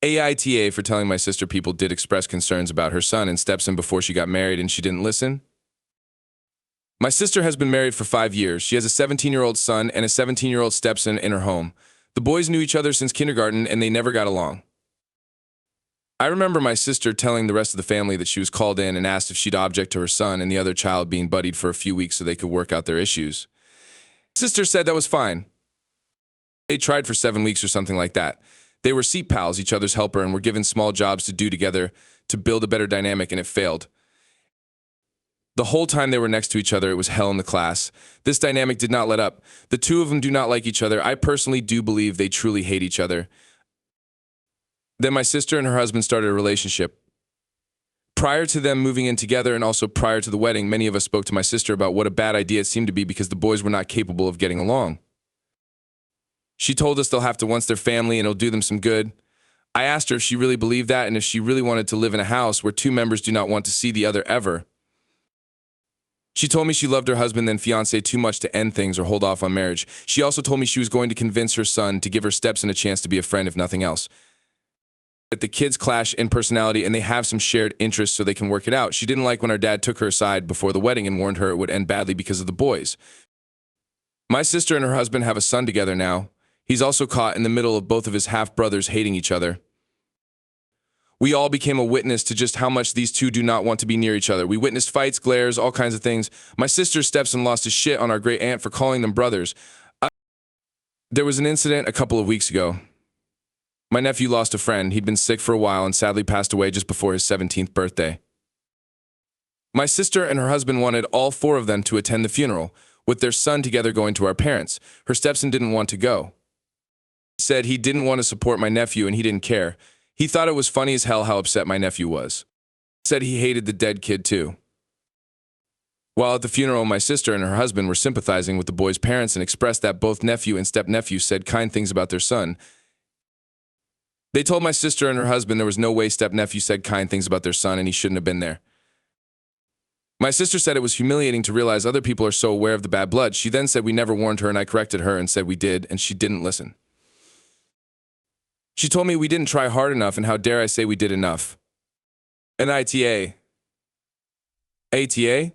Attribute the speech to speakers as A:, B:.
A: AITA for telling my sister people did express concerns about her son and stepson before she got married and she didn't listen. My sister has been married for 5 years. She has a 17-year-old son and a 17-year-old stepson in her home. The boys knew each other since kindergarten and they never got along. I remember my sister telling the rest of the family that she was called in and asked if she'd object to her son and the other child being buddied for a few weeks so they could work out their issues. Sister said that was fine. They tried for 7 weeks or something like that. They were seat pals, each other's helper, and were given small jobs to do together to build a better dynamic, and it failed. The whole time they were next to each other, it was hell in the class. This dynamic did not let up. The two of them do not like each other. I personally do believe they truly hate each other. Then my sister and her husband started a relationship. Prior to them moving in together and also prior to the wedding, many of us spoke to my sister about what a bad idea it seemed to be because the boys were not capable of getting along. She told us they'll have to once their family and it'll do them some good. I asked her if she really believed that and if she really wanted to live in a house where two members do not want to see the other ever. She told me she loved her husband and fiancé too much to end things or hold off on marriage. She also told me she was going to convince her son to give her stepson a chance to be a friend if nothing else. That the kids clash in personality and they have some shared interests so they can work it out. She didn't like when our dad took her aside before the wedding and warned her it would end badly because of the boys. My sister and her husband have a son together now. He's also caught in the middle of both of his half-brothers hating each other. We all became a witness to just how much these two do not want to be near each other. We witnessed fights, glares, all kinds of things. My sister's stepson lost his shit on our great aunt for calling them brothers. There was an incident a couple of weeks ago. My nephew lost a friend. He'd been sick for a while and sadly passed away just before his 17th birthday. My sister and her husband wanted all 4 of them to attend the funeral, with their son together going to our parents. Her stepson didn't want to go. Said he didn't want to support my nephew and he didn't care. He thought it was funny as hell how upset my nephew was. Said he hated the dead kid too. While at the funeral, my sister and her husband were sympathizing with the boy's parents and expressed that both nephew and step-nephew said kind things about their son. They told my sister and her husband there was no way step-nephew said kind things about their son and he shouldn't have been there. My sister said it was humiliating to realize other people are so aware of the bad blood. She then said we never warned her and I corrected her and said we did and she didn't listen. She told me we didn't try hard enough and how dare I say we did enough. An ITA. ATA?